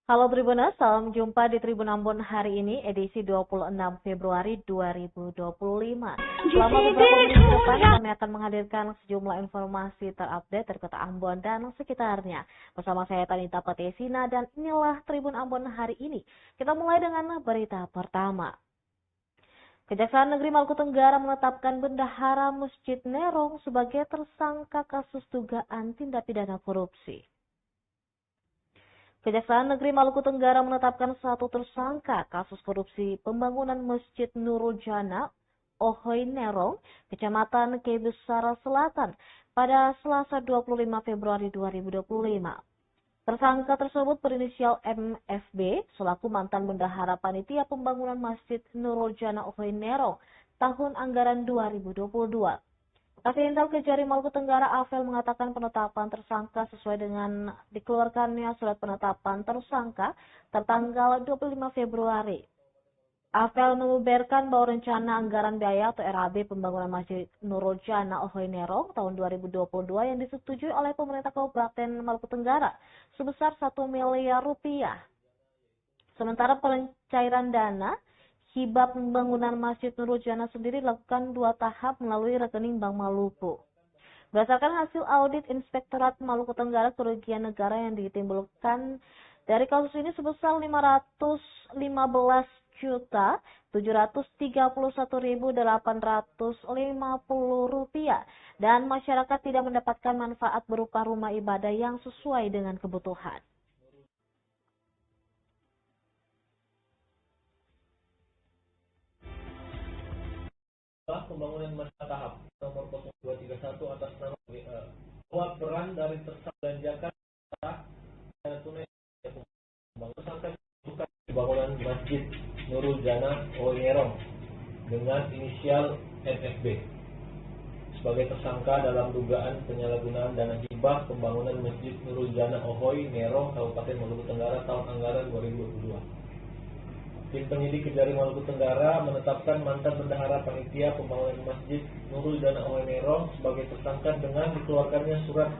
Halo Tribuners, salam jumpa di Tribun Ambon hari ini, edisi 26 Februari 2025. Selama beberapa menit ke depan, kami akan menghadirkan sejumlah informasi terupdate dari Kota Ambon dan sekitarnya. Bersama saya Tanita Patesina dan inilah Tribun Ambon hari ini. Kita mulai dengan berita pertama. Kejaksaan Negeri Maluku Tenggara menetapkan Bendahara Masjid Nerong sebagai tersangka kasus dugaan tindak pidana korupsi. Kejaksaan Negeri Maluku Tenggara menetapkan satu tersangka kasus korupsi pembangunan Masjid Nurul Jana, Ohoy Nerong, Kecamatan Kebesara Selatan pada Selasa 25 Februari 2025. Tersangka tersebut berinisial MFB selaku mantan bendahara panitia pembangunan Masjid Nurul Jana Ohoy Nerong tahun anggaran 2022. Kasih Intel Kejari Maluku Tenggara Afel mengatakan penetapan tersangka sesuai dengan dikeluarkannya surat penetapan tersangka tertanggal 25 Februari. Afel membeberkan bahwa rencana anggaran biaya atau RAB pembangunan Masjid Nurul Jana Ohoy Nerong tahun 2022 yang disetujui oleh pemerintah Kabupaten Maluku Tenggara sebesar 1 miliar rupiah. Sementara pencairan dana hibah pembangunan Masjid Nurul Jana sendiri dilakukan 2 tahap melalui rekening Bank Maluku. Berdasarkan hasil audit Inspektorat Maluku Tenggara, kerugian negara yang ditimbulkan dari kasus ini sebesar 515.731.850 rupiah dan masyarakat tidak mendapatkan manfaat berupa rumah ibadah yang sesuai dengan kebutuhan. Pembangunan masa tahap nomor 0231 atas nama bahwa peran dari tersangka belanjakan dana tunai tersangka pembangunan Masjid Nurul Jana Ohoy Nerong dengan inisial MFB sebagai tersangka dalam dugaan penyalahgunaan dana hibah pembangunan Masjid Nurul Jana Ohoy Nerong Kabupaten Maluku Tenggara tahun anggaran 2022. Tim penyidik Kejari Maluku Tenggara menetapkan mantan bendahara panitia pembangunan Masjid Nurul Jana Ohoy Nerong sebagai tersangka dengan dikeluarkannya surat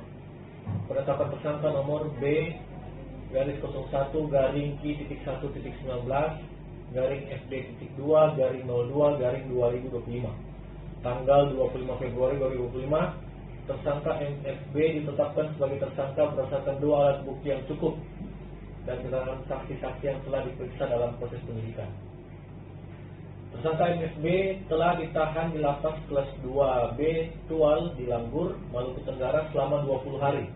penetapan tersangka nomor B-01-K-1.19-FD.2-02-2025 tanggal 25 Februari 2025. Tersangka MFB ditetapkan sebagai tersangka berdasarkan 2 alat bukti yang cukup dan keterangan saksi-saksi yang telah diperiksa dalam proses penyidikan. Tersangka MFB telah ditahan di lapas kelas 2B Tual di Langgur, Maluku Tenggara selama 20 hari.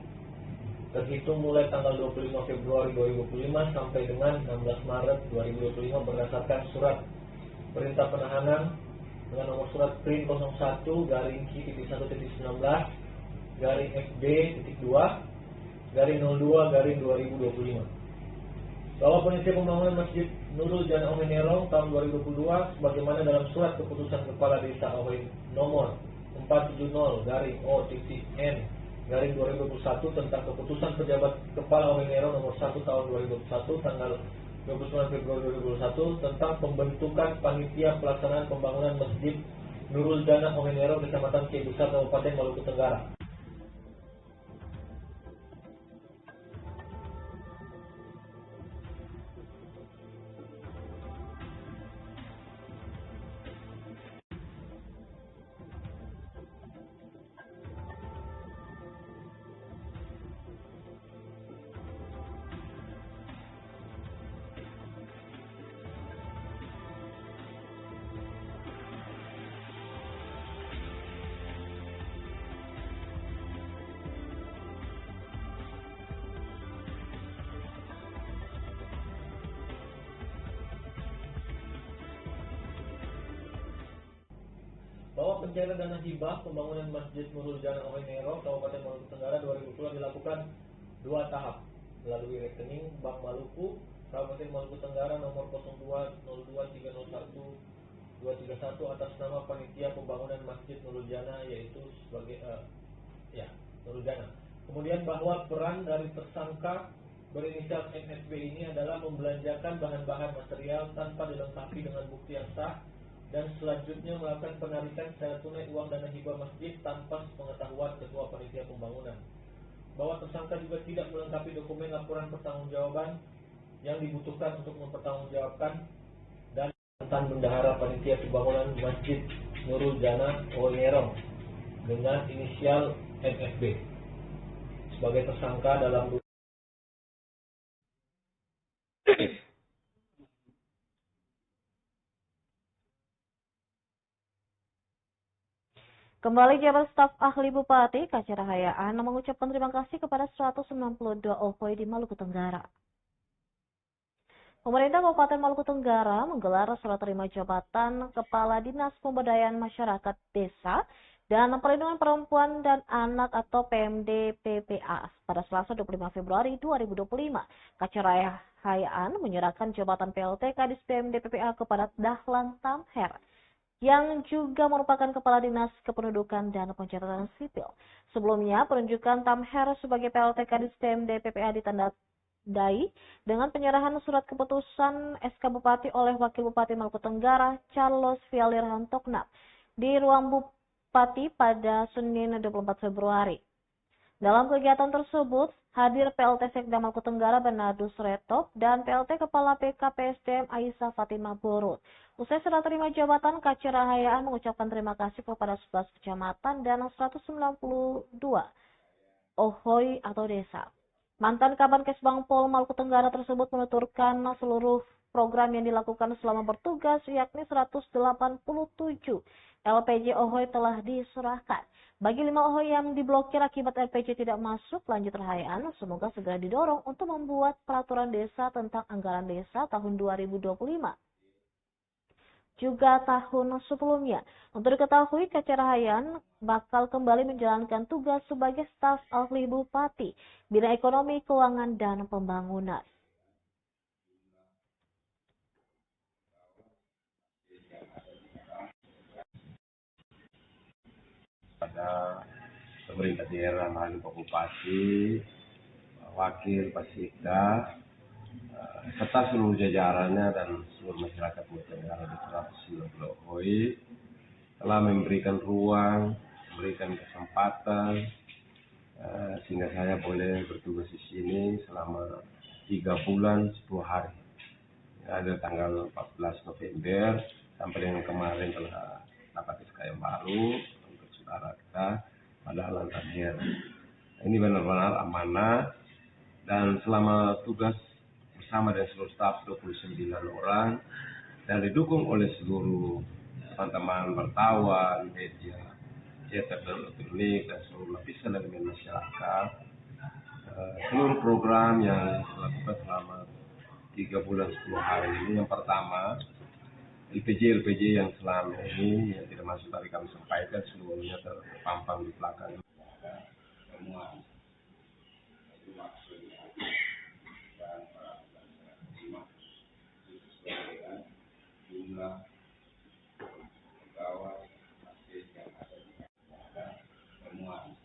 Terhitung mulai tanggal 25 Februari 2025 sampai dengan 16 Maret 2025 berdasarkan surat perintah penahanan dengan nomor surat PRIN 01-K-FD.2-02-2025. Bahwa panitia pembangunan Masjid Nurul Jana Ohoy Nerong tahun 2022 sebagaimana dalam surat keputusan Kepala Desa Ohoy nomor 470-N-2021 tentang keputusan pejabat Kepala Ohoy Nerong nomor 1 tahun 2021 tanggal 29 Februari 2021 tentang pembentukan panitia pelaksanaan pembangunan Masjid Nurul Jana Ohoy Nerong Kecamatan Kebesar Kabupaten Maluku Tenggara. Bahwa pencairan dana hibah pembangunan Masjid Nurul Jana Ohoy Nerong Kabupaten Maluku Tenggara 2020 dilakukan 2 tahap melalui rekening Bank Maluku Kabupaten Maluku Tenggara nomor 020301-231 atas nama panitia pembangunan Masjid Nurul Jana yaitu sebagai Nurul Jana. Kemudian bahwa peran dari tersangka berinisial MFB ini adalah membelanjakan bahan-bahan material tanpa dilengkapi dengan bukti yang sah dan selanjutnya melakukan penarikan secara tunai uang dana hibah masjid tanpa sepengetahuan ketua panitia pembangunan. Bahwa tersangka juga tidak melengkapi dokumen laporan pertanggungjawaban yang dibutuhkan untuk mempertanggungjawabkan dan mantan bendahara panitia pembangunan Masjid Nurul Jana Oinerong dengan inisial MFB sebagai tersangka dalam Kembali jabat staf ahli Bupati Kaca Rahayaan mengucapkan terima kasih kepada 192 OHOI di Maluku Tenggara. Pemerintah Kabupaten Maluku Tenggara menggelar serah terima jabatan Kepala Dinas Pemberdayaan Masyarakat Desa dan Perlindungan Perempuan dan Anak atau PMD PPA pada Selasa 25 Februari 2025. Kaca Rahayaan menyerahkan jabatan PLT Kadis PMD PPA kepada Dahlan Tamher, yang juga merupakan Kepala Dinas Kependudukan dan Pencatatan Sipil. Sebelumnya, penunjukan Tamher sebagai PLT Kadis PMD PPA ditandai dengan penyerahan surat keputusan SK Bupati oleh Wakil Bupati Maluku Tenggara, Charles Vialir Hantoknap, di ruang Bupati pada Senin 24 Februari. Dalam kegiatan tersebut, hadir PLT Sekda Maluku Tenggara Bernardus Retop dan PLT Kepala PKPSDM Aisyah Fatimah Borut. Usai serah terima jabatan, Kaca Rahayaan mengucapkan terima kasih kepada 11 kecamatan dan 192 OHOI atau desa. Mantan Kabankes Bangpol Maluku Tenggara tersebut menuturkan seluruh program yang dilakukan selama bertugas, yakni 187 LPG OHOI telah diserahkan. Bagi 5 OHOI yang diblokir akibat LPG tidak masuk, lanjut Rahayaan semoga segera didorong untuk membuat peraturan desa tentang anggaran desa tahun 2025. Juga tahun sebelumnya. Untuk diketahui, Kaca Rahayaan bakal kembali menjalankan tugas sebagai staf ahli Bupati, Bidang Ekonomi, Keuangan, dan Pembangunan. Pada pemerintah daerah melalui Pak Bupati, Wakil Pasikda, serta seluruh jajarannya dan seluruh masyarakat negara di 190 OHOI telah memberikan ruang, memberikan kesempatan sehingga saya boleh bertugas di sini selama 3 bulan 10 hari. Ada tanggal 14 November sampai dengan kemarin telah dapat SK yang baru untuk saudara kita pada Lantadir. Ini benar-benar amanah, dan selama tugas bersama dengan seluruh staf 29 orang dan didukung oleh seluruh teman-teman wartawan, media, cetak dan elektronik dan seluruh lapisan elemen masyarakat, seluruh program yang dilakukan selama 3 bulan 10 hari ini. Yang pertama, LPG yang selama ini yang tidak masuk tadi kami sampaikan seluruhnya terpampang di belakang. Jumlah pegawai masjid yang ada di temuan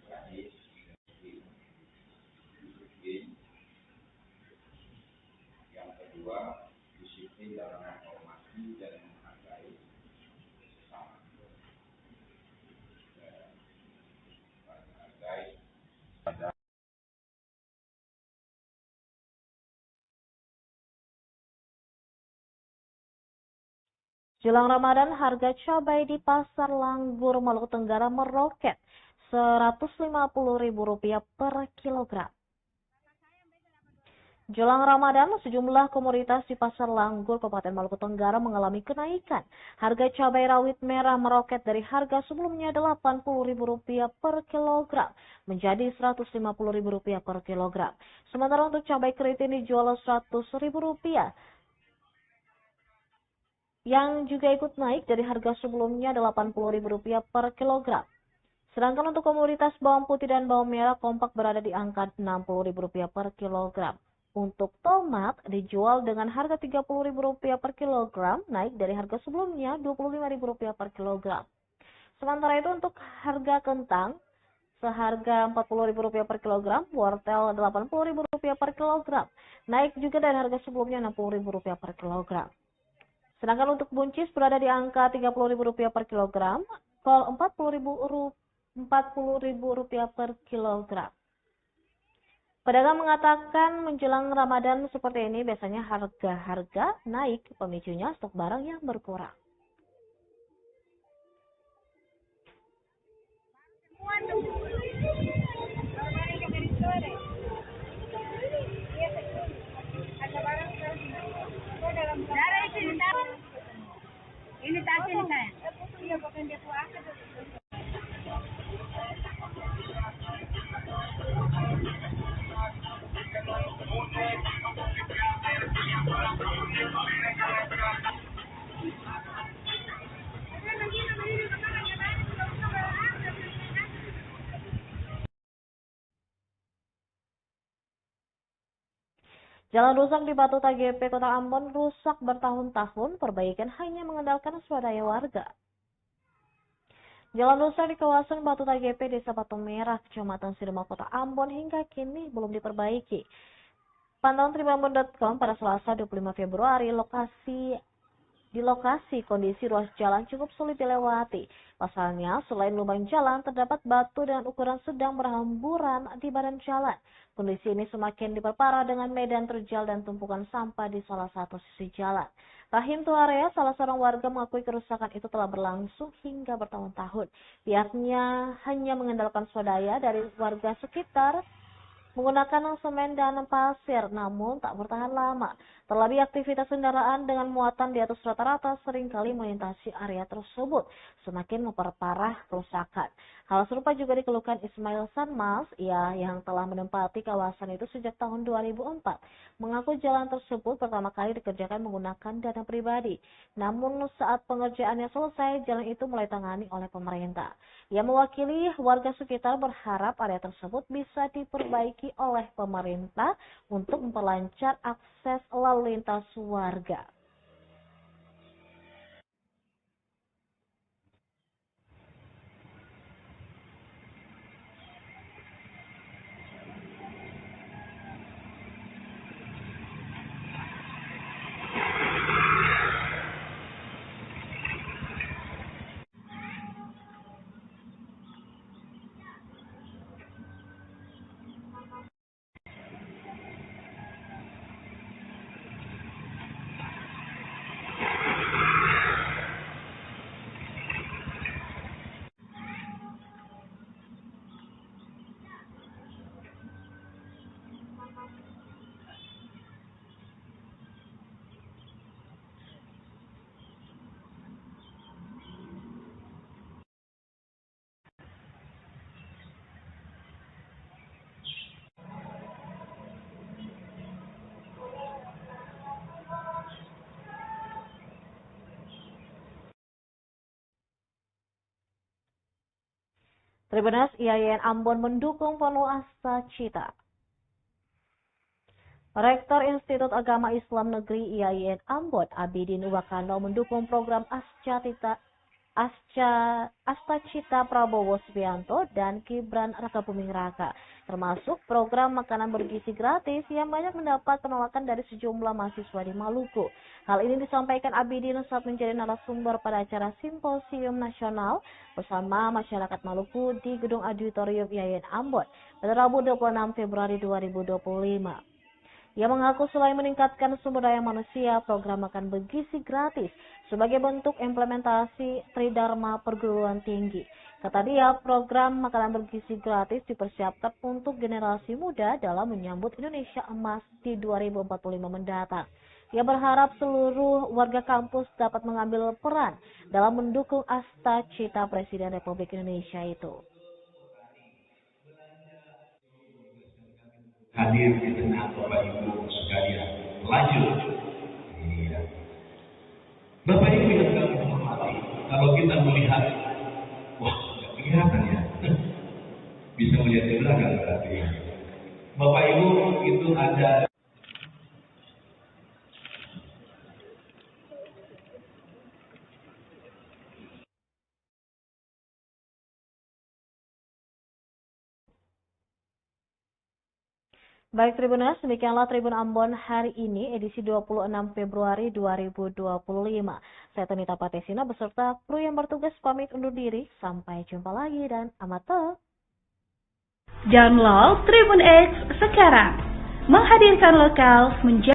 terakhir yang kedua, disiplin dalam menghormati dan menghargai sesama. Jelang Ramadan, harga cabai di Pasar Langgur Maluku Tenggara meroket Rp150.000 per kilogram. Jelang Ramadan, sejumlah komoditas di Pasar Langgur Kabupaten Maluku Tenggara mengalami kenaikan. Harga cabai rawit merah meroket dari harga sebelumnya Rp80.000 per kilogram menjadi Rp150.000 per kilogram. Sementara untuk cabai keriting dijual Rp100.000, yang juga ikut naik dari harga sebelumnya Rp80.000 per kilogram. Sedangkan untuk komoditas bawang putih dan bawang merah kompak berada di angka Rp60.000 per kilogram. Untuk tomat dijual dengan harga Rp30.000 per kilogram, naik dari harga sebelumnya Rp25.000 per kilogram. Sementara itu untuk harga kentang seharga Rp40.000 per kilogram, wortel Rp80.000 per kilogram, naik juga dari harga sebelumnya Rp60.000 per kilogram. Sedangkan untuk buncis berada di angka Rp30.000 per kilogram, kol Rp40.000 per kilogram. Pedagang mengatakan menjelang Ramadan seperti ini biasanya harga-harga naik, pemicunya stok barang yang berkurang. Ini tadi nih saya. Iya, bukan dia tua. Jalan rusak di Batu TGP Kota Ambon rusak bertahun-tahun, perbaikan hanya mengandalkan swadaya warga. Jalan rusak di kawasan Batu TGP Desa Batu Merah, Kecamatan Sidemau, Kota Ambon hingga kini belum diperbaiki. Pantauan tribunambon.com pada Selasa 25 Februari, di lokasi kondisi ruas jalan cukup sulit dilewati. Pasalnya, selain lubang jalan, terdapat batu dengan ukuran sedang berhamburan di badan jalan. Kondisi ini semakin diperparah dengan medan terjal dan tumpukan sampah di salah satu sisi jalan. Rahim Tuarea, salah seorang warga, mengakui kerusakan itu telah berlangsung hingga bertahun-tahun. Pihaknya hanya mengandalkan swadaya dari warga sekitar menggunakan semen dan pasir, namun tak bertahan lama. Terlebih aktivitas kendaraan dengan muatan di atas rata-rata seringkali melintasi area tersebut, semakin memperparah kerusakan. Hal serupa juga dikeluhkan Ismail Sanmas, ia yang telah menempati kawasan itu sejak tahun 2004. Mengaku jalan tersebut pertama kali dikerjakan menggunakan dana pribadi. Namun saat pengerjaannya selesai, jalan itu mulai tangani oleh pemerintah. Ia mewakili warga sekitar berharap area tersebut bisa diperbaiki oleh pemerintah untuk memperlancar akses lalu lintas warga. Tribunnews IAIN Ambon mendukung penuh Asta Cita. Rektor Institut Agama Islam Negeri IAIN Ambon, Abidin Wakano, mendukung program Asta Cita Prabowo Subianto dan Gibran Rakabuming Raka, termasuk program makanan bergizi gratis yang banyak mendapat penolakan dari sejumlah mahasiswa di Maluku. Hal ini disampaikan Abidin saat menjadi narasumber pada acara Simposium Nasional bersama masyarakat Maluku di Gedung Auditorium IAIN Ambon pada Rabu 26 Februari 2025. Ia mengaku selain meningkatkan sumber daya manusia, program makan bergizi gratis sebagai bentuk implementasi Tridharma perguruan tinggi. Kata dia, program makanan bergizi gratis dipersiapkan untuk generasi muda dalam menyambut Indonesia Emas di 2045 mendatang. Ia berharap seluruh warga kampus dapat mengambil peran dalam mendukung Asta Cita Presiden Republik Indonesia itu. Hadir di tengah Bapak Ibu sekalian. Lanjut. Iya. Bapak Ibu yang kami hormati, kalau kita melihat, wah, nggak kelihatan ya. Bisa melihat di belakang berarti. Bapak Ibu itu ada. Baik Tribuners, demikianlah Tribun Ambon hari ini edisi 26 Februari 2025. Saya Tonita Patesina beserta kru yang bertugas pamit undur diri. Sampai jumpa lagi dan amata. Download Tribun X sekarang, menghadirkan lokal menjadi